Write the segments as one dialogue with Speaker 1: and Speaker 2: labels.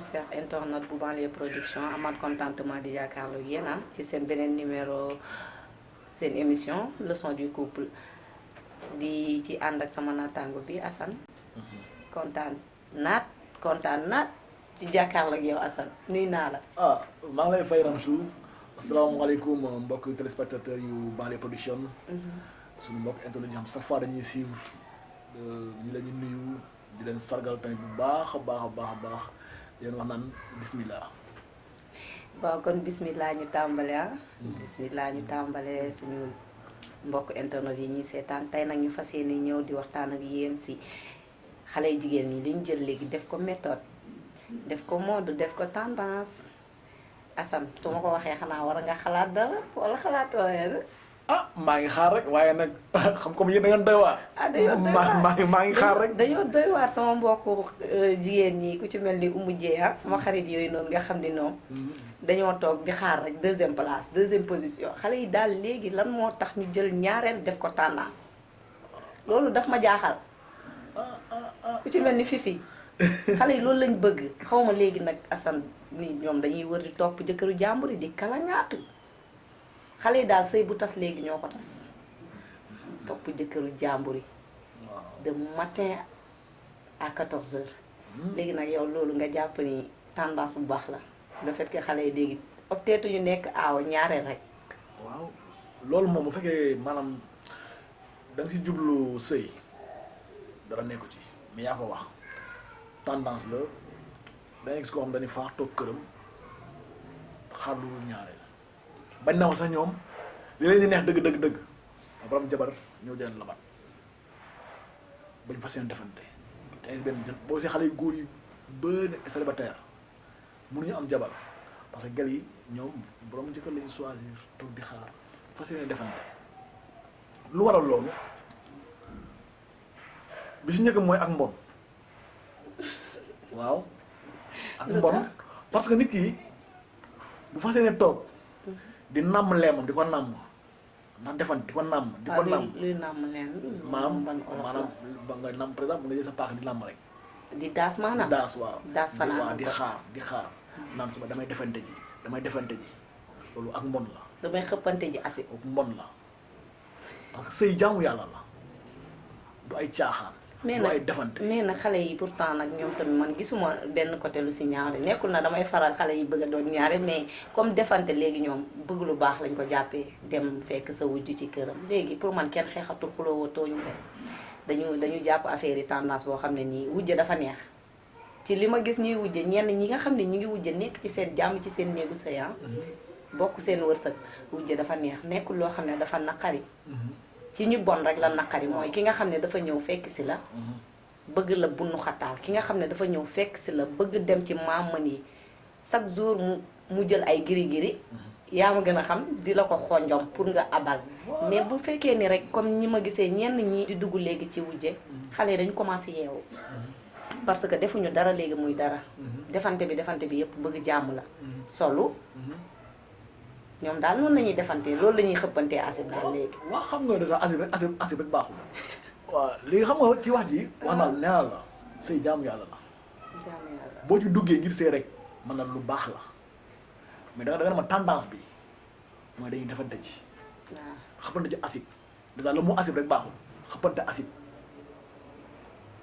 Speaker 1: chers internautes bu Banlieue Production amaat contentement di jàkkaarloo ak yéen ci seen beneen numéro seen émission leçon du couple di ci ànd ak sama naataango bi Assane. kontaan naat ci jàkkaarloo ak yow Assane nuyu naa la.
Speaker 2: maa ngi lay fay Ramchou asalaamaaleykum mbokk téléspectateurs yu Banlieue Production. suñu mbokk internet yi xam chaque fois dañuy suivre ñu leen ñu nuyu di leen sargal tamit bu baax a baax di leen wax naan bismillah.
Speaker 1: waaw kon bismillah ñu tàmbale bismillah ñu tàmbale suñu mbokk internet yi ñuy seetaan tey nag ñu fas yéene ñëw di waxtaan ak yéen si xale yu jigéen ñi li ñu jël léegi def ko méthode def ko mode def ko tendance Assane su ma ko waxee xanaa war nga xalaat dara wala xalaatoo leen.
Speaker 2: maa ngi xaar rek waaye nag xam comme yéen da ngeen doy waar.
Speaker 1: dañoo doy waar
Speaker 2: maa ngi xaar rek.
Speaker 1: dañoo doy waar sama mbokku jigéen ñi ku ci mel ni Oumou Dieng sama xarit yooyu noonu nga xam ni ñoom. dañoo toog di xaar rek deuxième place deuxième position xale yi daal léegi lan moo tax ñu jël ñaareel def ko tendance loolu daf ma jaaxal. ku ci mel ni Fifi xale yi loolu lañ bëgg xaw ma léegi nag Assane ni ñoom dañuy wër di topp jëkkëru jàmbur yi di kalañaatu. xale yi daal sëy bu tas léegi ñoo ko tas topp jëkkëru jàmbur yi de matin à 14h. léegi nag yow loolu nga jàpp ni tendance bu baax la le fait que xale yi léegi opteetu ñu nekk aaw ñaareel rek.
Speaker 2: waaw loolu moom bu fekkee maanaam da nga si jublu sëy dara nekku ci mais yaa ko wax tendance la dangay gis koo xam dañuy faax toog këram xaar lu ñaareel. bañ na ko sax ñoom li leen di neex dëgg borom jabar ñëw jël labat bañ fas yéene defante te benn boo see xale yu góor yi bëri célibataire mënuñu am jabar parce que gel yi ñoom borom njëkkal lañu choisir toog di xaar fas yéene defante lu waral loolu bi si njëkk mooy ak mbon waaw ak mbon parce que nit ki bu fas yéene toog di nàmm leemam di ko nàmm ndax defan di ko nàmm di ko nàmm
Speaker 1: luy nàmm leen
Speaker 2: maanaam ba nga nàmm par exemple nga jël sa paax di nàmm rek
Speaker 1: di daas maanaam
Speaker 2: daas waaw
Speaker 1: daas fanaan
Speaker 2: waaw di xaar naan suba damay defante ji loolu ak mbon la
Speaker 1: damay xëppante ji asi
Speaker 2: ak mbon la parce que sëy jaamu yàlla la du ay caaxaan du ay defante
Speaker 1: mais nag xale yi pourtant nag ñoom tamit man gisuma benn côté lu si ñaare nekkul na damay faral xale yi bëgg a doon ñaare mais comme defante léegi ñoom bëgg lu baax lañ ko jàppee dem fekk sa wujj ci këram léegi pour man kenn xeexatul xuloo tooñu de dañu jàpp affaire yi tendance boo xam ne nii wujje dafa neex ci li ma gis ñuy wujje ñenn ñi nga xam ne ñu ngi wujje nekk ci seen jàmm ci seen néegu sëy bokk seen wërsëg wujje dafa neex nekkul loo xam ne dafa naqari ci ñu bon rek la naqari mooy ki nga xam ne dafa ñëw fekk si la bëgg la bunnu xataal ki nga xam ne dafa ñëw fekk si la bëgg dem ci maamën yi chaque jour mu jël ay giri yaa ma gën a xam di la ko xonjom pour nga abal mais bu fekkee ni rek comme ñi ma gisee ñenn ñi di dugg léegi ci wujje xale yi dañu commencé yeewu parce que defuñu dara léegi muy dara defante bi yëpp bëgg jàmm la solu ñoom daal noonu la ñuy defantee loolu la ñuy xëppantee asib daal léegi.
Speaker 2: waaw xam nga ne sax asib rek baaxul. waaw léegi xam nga ci wax ji. wax naa nee la sëy jaamu yàlla la. boo ci duggee ngir sëy rek mën na lu baax la mais da nga ma tendance bi mooy dañuy defante ci.
Speaker 1: waaw
Speaker 2: xëppante ci asib dèjà le mot asib rek baaxul xëppante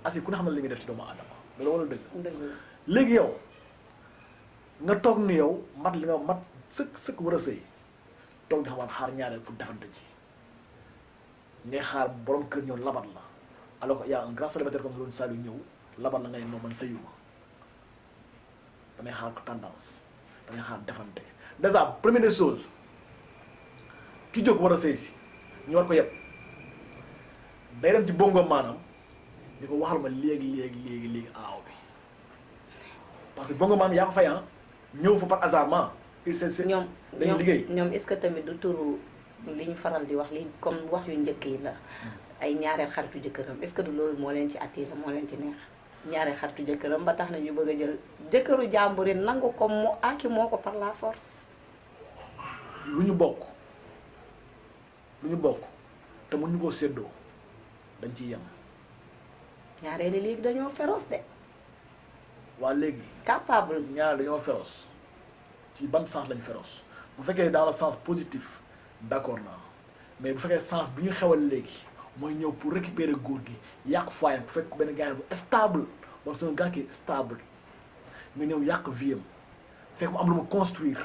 Speaker 2: asib ku ne xam ne li nga def ci doomu aadama loolu wala dëgg. léegi yow nga toog ni yow mat li nga mat. sëkk war a sëy toog di xamaan xaar ñaareel pour defante ci ngay xaar borom kër ñëw labat la alors que y a un grand célibataire comme loolu Saliou ñëw labat la nga ne non man sëyuma damay xaar ko tendance damay xaar defante déjà première des choses ki jóg war a sëy si ñu war ko yeb day dem ci bongo maanaam ni ko waxal ma léegi aaw bi parce que bongo maanaam yaa ko fay ñëw fa par hasard
Speaker 1: ñoom
Speaker 2: dañuy liggéey
Speaker 1: ñoom est-ce que tamit du turu li ñu faral di wax li comme wax yu njëkk yi la ay ñaareel xaritu jëkkëram est-ce que du loolu moo leen ci attiré moo leen ci neex ñaareel xaritu jëkkëram ba tax na ñu bëgg a jël jëkkëru jàmbur yi nangu ko mu aki moo ko par la force.
Speaker 2: lu ñu bokk te mënuñu koo séddoo dañ ciy yem.
Speaker 1: ñaareel léegi dañoo féroce de.
Speaker 2: waa léegi
Speaker 1: capable.
Speaker 2: ñaar dañoo féroce ci ban sens lañ féroce bu fekkee dans le sens positif d'accord naa mais bu fekkee sens bi ñu xewal léegi mooy ñëw pour récupérer góor gi yàq foyam bu fekk benn gars bu stable wala c'est un gars qui est stable nga ñëw yàq vie am fekk mu am lu mu construire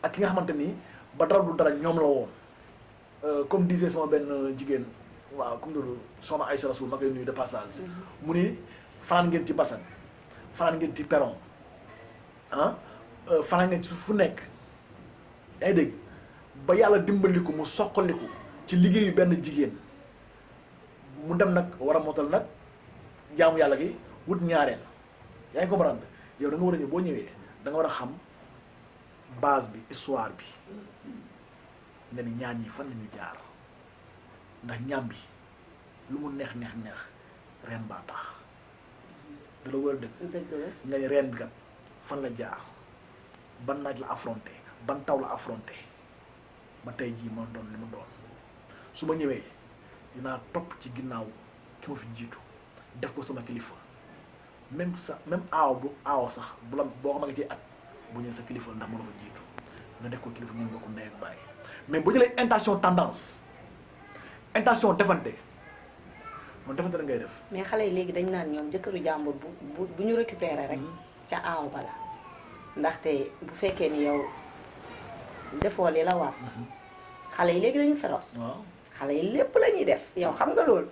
Speaker 2: ak ki nga xamante ni ba dara du dara ñoom la woon comme disait sama benn jigéen waaw comme loolu soxna Aïcha Rasoul ma koy nuyu de passage mu ni fanaan ngeen ci basan fanaan ngeen ci perron ah fanaan ngeen ci fu nekk yaa ngi dégg ba yàlla dimbaliku mu soqaliku ci liggéeyu benn jigéen mu dem nag war a motal nag jaamu yàlla gi wut ñaareel yaa ngi comprendre yow da nga war a ñëw boo ñëwee da nga war a xam base bi histoire bi nga ni ñaan ñi fan nañu jaar ndax ñaam bi lu mu neex neex neex reen baa tax da la war a dëgg nga ni reen bi kat fan la jaar ban naaj la affronté ban taw la affronté ba tey jii ma doon li mu doon su ma ñëwee dinaa topp ci ginnaaw ki ma fi jiitu def ko sama kilifa même aaw bu aaw sax bu la boo xam nga ci at bu ñëwee sa kilifa ndax mu la fa jiitu nga def ko kilifa ngeen bokk ndey ak bàyyi mais bu jëlee intention tendance intention defante man defante la ngay def.
Speaker 1: mais xale yi léegi dañ naan ñoom jëkkëru jàmbur bu ñu récupérer rek ca aaw bala ndaxte bu fekkee ni yow defoo li la war xale yi léegi dañu féroce.
Speaker 2: waaw
Speaker 1: xale yi lépp la ñuy def yow xam nga loolu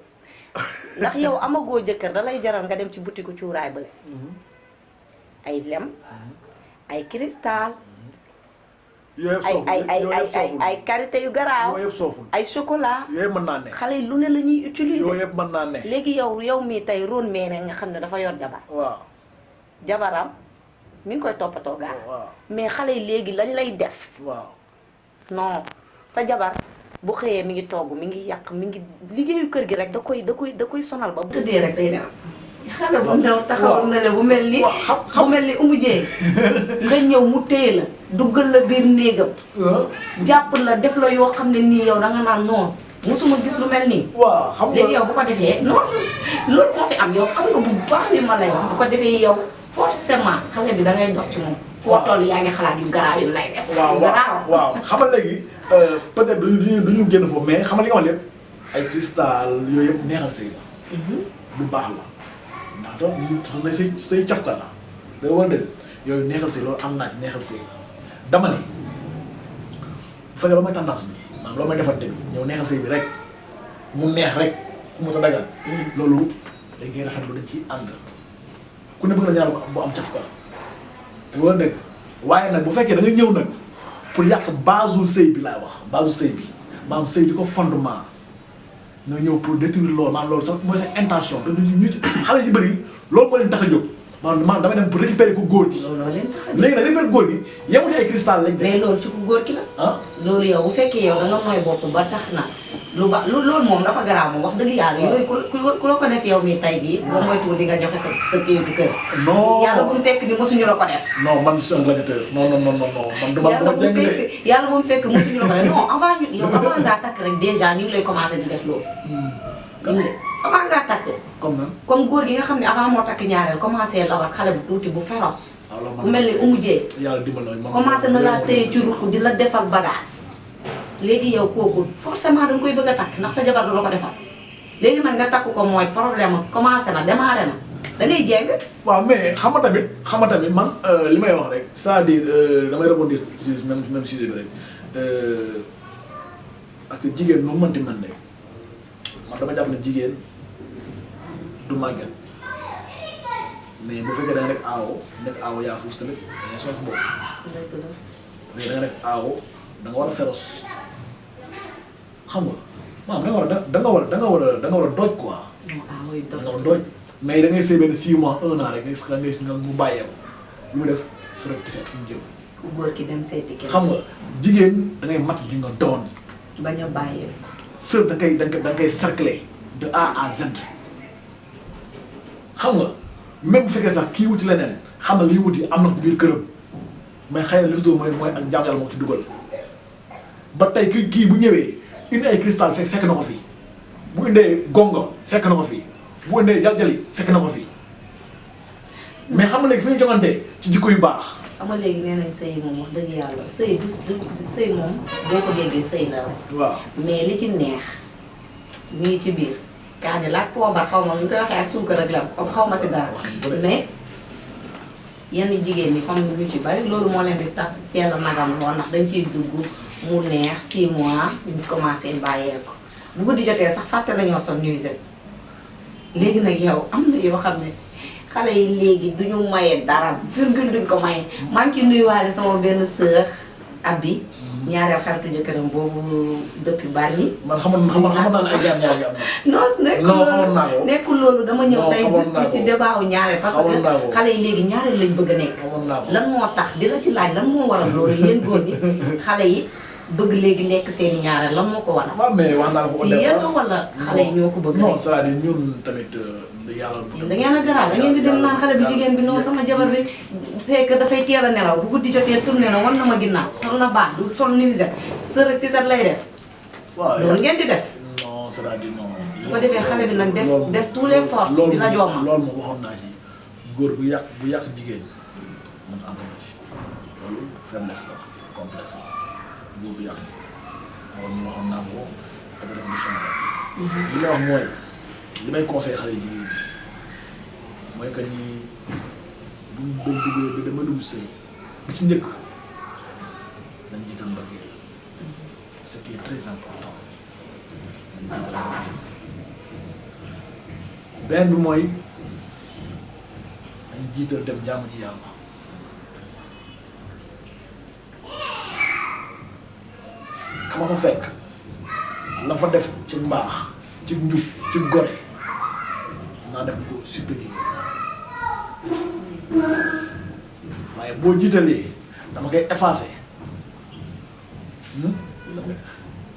Speaker 1: ndax yow amagoo jëkkër da lay jaral nga dem ci butiku cuuraay bële ay lem ay cristal
Speaker 2: yooyu yëpp sooful
Speaker 1: ay karité yu garaaw
Speaker 2: yooyu yëpp sooful
Speaker 1: ay chocolat
Speaker 2: yooyu yëpp mën naa ne
Speaker 1: xale yi lu ne la ñuy utiliser
Speaker 2: yooyu yëpp mën naa ne
Speaker 1: léegi yow mii tey ron meene nga xam ne dafa yor jabar
Speaker 2: waaw
Speaker 1: jabaram mi ngi koy toppatoo gaa
Speaker 2: waaw
Speaker 1: mais xale yi léegi lañ lay def
Speaker 2: waaw
Speaker 1: non sa jabar bu xëyee mi ngi togg mi ngi yàq mi ngi liggéeyu kër gi rek da koy sonal ba bu tëddee rek day dem xale bu ndaw taxaw na le bu mel ni bu mel ni umu jeey nga ñëw mu téye la duggal la biir néegam jàpp la def la yoo xam ne nii yow da nga naan noonu musuma gis lu mel nii
Speaker 2: waaw xam nga
Speaker 1: léegi yow bu ko defee noonu loolu moo fi am yow xam nga bu baax li ma lay wax bu ko defee yow forcément xale bi da ngay dox ci moom foo toll yaa ngi xalaat yu garaaw yi lay def
Speaker 2: waaw xam nga léegi peut-être duñu génn foofu mais xam nga li nga wax lépp ay cristal yooyu yëpp neexal sëy la lu baax la ndax tax na say cafka la da war a dëgg yooyu neexal sëy loolu am naa ci neexal sëy la dama ne bu fekkee loolu mooy tendance bi maanaam loolu mooy defante bi ñëw neexal sëy bi rek mu neex rek fu mu ta dagal loolu dañ koy rafetlu dañ ciy ànd ku ne bëgg na ñaar bu am cafka la te war a dëgg waaye nag bu fekkee da nga ñëw nag pour yàq base sëy bi laa wax base sëy bi maanaam sëy di ko fondement nga ñëw pour détruire loolu maanaam loolu sax mooy sa intention te ñu xale yu bëri loolu moo leen tax a jóg maanaam damay dem pour récupérer ko góor gi.
Speaker 1: looloo leen tax a jóg
Speaker 2: léegi nag récupérer góor gi yemu ci ay cristal lañ.
Speaker 1: mais loolu ci ku góor ki la.
Speaker 2: ah
Speaker 1: loolu yow bu fekkee yow da nga mooy bopp ba tax na lu ba loolu moom dafa garaaw moom wax dëgg yàlla yooyu ku la ko def yow mii tay jii boo moytuwul di nga joxe sa këyitu kër.
Speaker 2: non
Speaker 1: yàlla bu mu fekk ni mosuñu la ko def.
Speaker 2: non man je suis un gladiateur non man dama jàng de.
Speaker 1: yàlla bu mu fekk mosuñu la ko def non avant ñu yow avant ngaa takk rek déjà ñu ngi lay commencé di def loolu. avant ngaa takk.
Speaker 2: comme nan
Speaker 1: comme góor gi nga xam ne avant moo takk ñaareel commencé la war xale bu tuuti bu féroce.
Speaker 2: alors
Speaker 1: bu mel ni umu jee.
Speaker 2: yàlla dimbal na man
Speaker 1: commencé na laa téye ci ruux di la defal bagage. léegi yow kooku forcément da nga koy bëgg a takk ndax sa jabar du la ko defal léegi nag nga takk ko mooy problème commencé na démarré na da ngay jeng.
Speaker 2: waaw mais xam nga tamit man li may wax rek c'est-à-dire damay rebondir ci même sujet bi rek ak jigéen nu mu mënti mën rek man dama jàpp ne jigéen du màgget mais bu fekkee da nga nekk aawo yaa fuus tamit da ngay sonn sa bopp. bu fekkee da nga nekk aawo da nga war a féroce xam nga maanaam da nga war a dooj quoi. da nga war a dooj mais da ngay sëy benn 6 mois 1 an rek nga mu bàyyeeku lu mu def sa rek tiset fu mu jëm.
Speaker 1: ku góor ki dem seeti kenn.
Speaker 2: xam nga jigéen da ngay mat li nga doon.
Speaker 1: bañ a bàyyee.
Speaker 2: sër da nga koy cercler de A à Z xam nga même bu fekkee sax kii wuti leneen xam nga liy wuti am na ko biir këram mais xëy na li ko mooy ak jaam yàlla moo ci dugal ba tey kii bu ñëwee indi ay cristal fekk na ko fi bu indee gongo fekk na ko fi bu indee jaljali fekk na ko fi mais xam nga léegi fi ñu jongante ci jikko yu baax.
Speaker 1: xam nga léegi nee nañ sëy moom wax dëgg yàlla sëy du sëy moom boo ko déggee sëy la rek.
Speaker 2: waaw
Speaker 1: mais li ci neex mi ngi ci biir kaani laaj poobar xaw ma lu ñu koy waxee ak suukar ak lam comme xaw ma si dara mais yenn jigéen ñi comme ñu ci bari loolu moo leen di tax teel a nagam lool ndax dañ ciy dugg mu neex 6 mois ñu commencé bàyyeeku bu guddi jotee sax fàtte lañoo sol nuisette léegi nag yow am na yoo xam ne xale yi léegi duñu maye dara virgule duñ ko maye maa ngi ci nuyuwaale sama benn sœur Abi ñaareel xaritu jëkkëram boobu depuis Bargny.
Speaker 2: man xamoon naa ne ay ñaar nga am
Speaker 1: na. non nekkul loolu dama ñëw tey juste ci débat wu ñaareel parce que xale yi léegi ñaareel lañ bëgg a nekk. lan moo tax dina ci laaj lan moo waral loolu yéen góor ñi xale yi bëgg léegi nekk seeni ñaareel lan moo ko waral.
Speaker 2: waaw mais wax naa la ko
Speaker 1: si yéen wala xale yi ñoo ko bëgg.
Speaker 2: non c'est-à-dire ñun tamit yàlla.
Speaker 1: da ngeen a garaaw da ngeen di dem naan xale bu jigéen bi non sama jabar bi c'est que dafay teel a nelaw bu guddi jotee tourné na wan na ma ginnaaw sol na baax du sol nuisette sër ak tisat lay def.
Speaker 2: waaw
Speaker 1: loolu ngeen di def.
Speaker 2: non c'est-à-dire non.
Speaker 1: bu ko defee xale bi nag def tous les forces dina jomma.
Speaker 2: loolu moom waxoon naa ci góor bu yàq jigéen man ànduma ci loolu faiblesse la complexe la góor bu yàq jigéen loolu waxoon naa ko te def du changé. li may wax mooy li may conseillé xale jigéen ñi mooy que ni bu ñu doon duggee ba dama dugg sëy bi ci njëkk nañ jiital mbëggeel c'était très important nañ jiital mbëggeel benn bi mooy nañ jiital dem jaamu ji yàlla ka ma fa fekk la fa def ci mbaax ci njub ci gore naa def ko supérieur waaye boo jiitalee dama koy effacé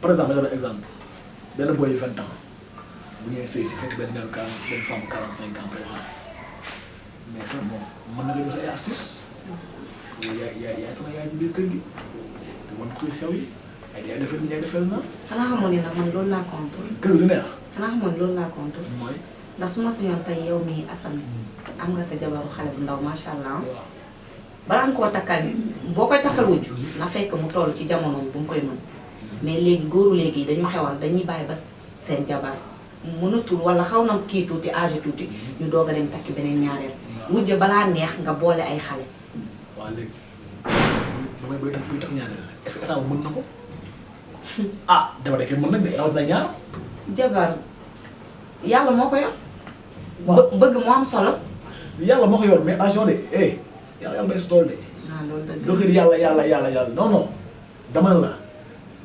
Speaker 2: par exemple ma jox exemple benn boy 20 ans bu ñëwee sëy si fekk benn femme 45 ans par exemple mais sax moom mën na nga jox ay astuce yaay sama yaay ci biir kër gi te wan koy sew yi yaay defal na.
Speaker 1: xanaa xamoon ni nag man loolu laa contre.
Speaker 2: kër gi du neex.
Speaker 1: xanaa xamoon loolu laa contre.
Speaker 2: mooy.
Speaker 1: ndax su ma sañoon tey yow mii Assane am nga sa jabaru xale bu ndaw macha allah balaa nga koo takkal boo koy takkal wujj na fekk mu toll ci jamono bu mu koy mën mais léegi góoru léegi dañu xewal dañuy bàyyi ba seen jabar mënatul wala xaw na kii tuuti âge tuuti ñu doog a dem takki beneen ñaareel. wujj balaa neex nga boole ay xale.
Speaker 2: waaw léegi damay buy tax ñaareel est-ce que ça mën na ko ah dama de mën nañ de rawatina ñaar.
Speaker 1: jabar yàlla moo ko yor.
Speaker 2: waaw
Speaker 1: bëgg moo am solo.
Speaker 2: yàlla moo ko yor mais attention de yàlla bay sa tool de.
Speaker 1: loolu dëgg
Speaker 2: loo xam yàlla non dama la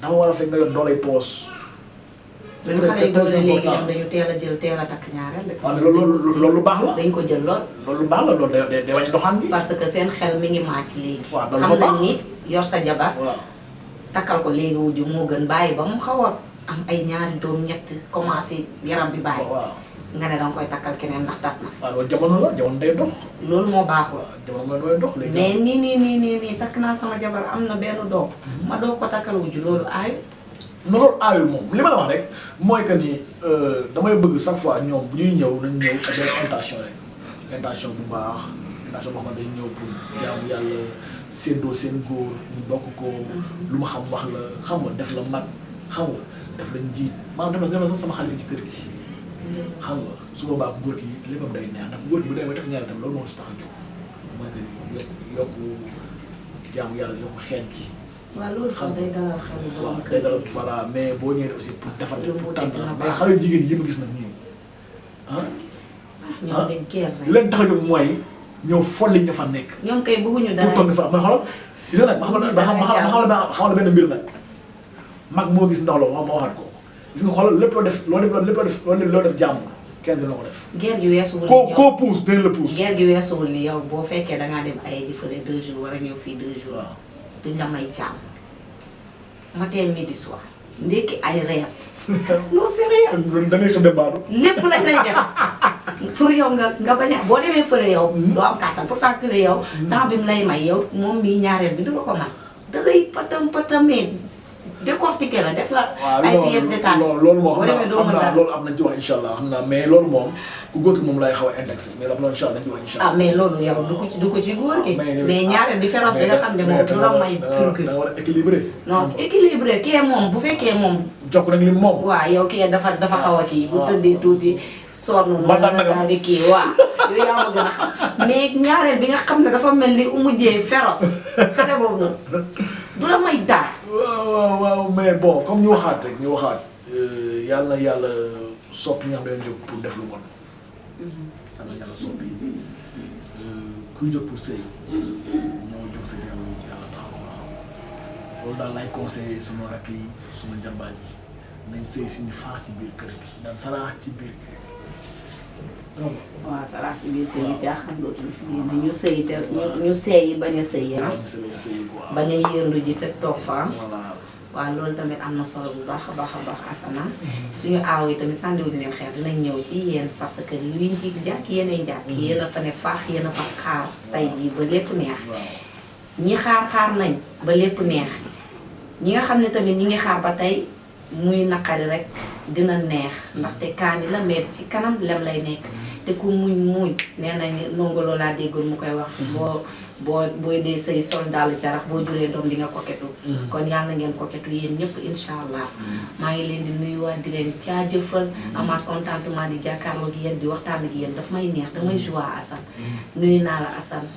Speaker 2: dafa war a fekk nga yor doolay poos.
Speaker 1: c'est très important léegi dem dañu teel a takk ñaareel de.
Speaker 2: waaw mais loolu lu baax la.
Speaker 1: dañ ko jël lool.
Speaker 2: loolu lu baax la loolu day wàññi doxaan bi.
Speaker 1: parce que seen xel mi ngi màcc léegi.
Speaker 2: waaw loolu
Speaker 1: xam nañ ni yor sa jabar.
Speaker 2: waaw
Speaker 1: takkal ko léegi wujj moo gën bàyyi ba mu xaw a am ay ñaari doom ñett commencé yaram bi bàyyi.
Speaker 2: waaw
Speaker 1: nga ne danga koy takkal keneen ndax tas na.
Speaker 2: waaw loolu jamono la jamono day dox.
Speaker 1: loolu moo baaxul.
Speaker 2: waaw jamono mooy dox léegi.
Speaker 1: mais nii takk naa sama jabar am na benn doom. ma doog ko takkal wujj loolu aayu.
Speaker 2: non loolu aayul moom li ma la wax rek mooy que ni damay bëgg chaque fois ñoom bu ñuy ñëw nañ ñëw ak benn intention rek intention bu baax intention boo xam ne dañ ñëw pour jaamu yàlla séddoo seen góor ñu bokk ko lu ma xam wax la xam nga def la mag xam nga def la njiit maanaam dem na sax sama xalifa ci kër gi xam nga su boobaa góor gi léppam day neex ndax góor gi bu demee tax ñaari tam loolu moo si tax a jóg mooy que yokk jaamu yàlla yokk xeet gi.
Speaker 1: waaw loolu sax day dalal xel borom kër
Speaker 2: day dalal voilà mais boo ñëwee aussi pour defar pour tendance mais xale jigéen yi ma gis nag ñun
Speaker 1: ñoom dañ guerre
Speaker 2: li leen tax a jóg mooy ñëw folli ñu fa nekk.
Speaker 1: ñoom kay bëgguñu dara
Speaker 2: pour toog fa mooy xoolal gis nga nag ma xamal benn mbir nag mag moo gis ndaw la ma waxaat ko gis nga xoolal lépp loo def jàmm kenn dina ko def.
Speaker 1: guerre gi weesuwul ni
Speaker 2: koo puus dina la puus.
Speaker 1: guerre gi weesuwul ni yow boo fekkee dangaa dem ay ji fële 2 jours war a ñëw fii 2 jours.
Speaker 2: waaw
Speaker 1: duñ la may jàmm matin midi soir ndekki ay reer. non sérieux.
Speaker 2: da ngay xam ne baadu.
Speaker 1: lépp lañ lay def pour yow nga bañ a boo demee fële yow. doo am kàttan pourtant que yow. temps bi mu lay may yow moom mii ñaareel bi du la ko may. da lay patamee décortiquer la def la
Speaker 2: waaw
Speaker 1: ay pièces détachées.
Speaker 2: loolu moom
Speaker 1: boo demee doo
Speaker 2: xam
Speaker 1: mën
Speaker 2: naa
Speaker 1: dara.
Speaker 2: loolu am nañ ci wax incha allah xam naa mais loolu moom ku góor ki moom lay xaw a indexé mais dafa loolu incha allah dañ ci wax incha allah.
Speaker 1: ah mais loolu yow du ko ci góor gi. mais ñaareel bi féroce bi nga xam ne moom du la may fulgure.
Speaker 2: da nga war a équilibré.
Speaker 1: non équilibré kee moom bu fekkee moom.
Speaker 2: jokk nag li moom.
Speaker 1: waaw yow kii dafa xaw a kii. bu tëddee tuuti sonn
Speaker 2: man nag
Speaker 1: daal di kii waaw. yooyu yaa ma gën a xam mais ñaareel bi nga xam ne dafa mel ni mujjee féroce xale boobu noonu du la may dara.
Speaker 2: waaw mais bon comme ñu waxaat rek ñu waxaat yàlla na yàlla soppi ñi nga xam ne dañoo jóg pour def lu bon. yàlla na yàlla soppi kuy jóg pour sëy moo jóg sa yàlla taxaw waaw loolu daal lay conseillé suma rakk yi suma jarbaat yi nañ sëy si ni faax ci biir kër gi naan saraax ci biir kër gi.
Speaker 1: waaw saraax ci biir kër gi jaaxal dootuñu fi génn ñu sëy te ñu seeyi bañ a sëyi ah. bañ a yërndu ji te toog fa am. waaw loolu tamit am na solo bu baax a baax Asana suñu aaw yi tamit sànniwuñu leen xeer dinañ ñëw ci yéen parce que luñ ci jàkk yéenay jàkk yéen a fa ne faax yéen a fa xaar tey jii ba lépp neex ñi xaar nañ ba lépp neex ñi nga xam ne tamit ñi ngi xaar ba tey muy naqari rek dina neex ndaxte kaani la mais ci kanam lem lay nekk te ku muñ nee nañ nongoloo laa déggoon mu koy wax booy dee say sol daal carax boo juree doom di nga koketu kon yàlla na ngeen koketu yéen ñëpp incha allah maa ngi leen di nuyuwaat di leen jaajëfal amaat contentement di jàkkaarloo gi yéen di waxtaan ak yéen daf may neex damay joie Assane nuyu naa la Assane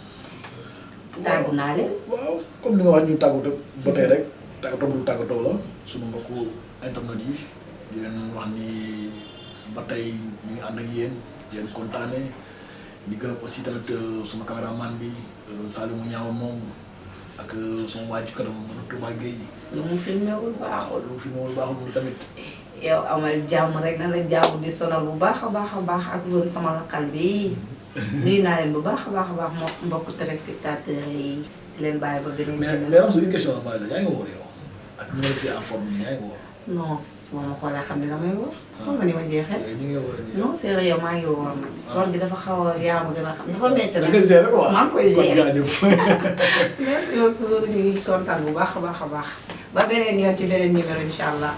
Speaker 1: tàggu naa leen
Speaker 2: waaw comme ni nga wax ñu tàggatoo ba tey rek tàggatoo la suñu mbokku internet yi di leen wax ni ba tey ñu ngi ànd ak yéen di leen kontaane di gërëm aussi tamit suma caméraman bi Salimu Ñaaw moom ak suma waa ji kanam Touba Gueye.
Speaker 1: lu mu filmé wul baaxul
Speaker 2: moom tamit.
Speaker 1: yow amal jàmm rek na la jàmm di sonal bu baax a baax ak loolu sama lakkal bi nuyu naa leen bu baax a baax mbokku téléspectateurs yi di leen bàyyi ba beneen.
Speaker 2: mais Ramzo une question la yaa ngi woor yow ak ñu ngi en forme yaa ngi woor.
Speaker 1: non moo ma xoolee xam ne damay woor. xam nga ni ma jeexee.
Speaker 2: ñu ngi woor
Speaker 1: non sérieux yow maa ngi woor nag. koor gi dafa xaw a yaa ma gën a xam dafa métti nag.
Speaker 2: da ngay gérer quoi
Speaker 1: maa ngi koy gérer
Speaker 2: jaajëf.
Speaker 1: merci beaucoup ñu ngi kontaan bu baax a baax ba beneen yoon ci beneen numéro incha allah.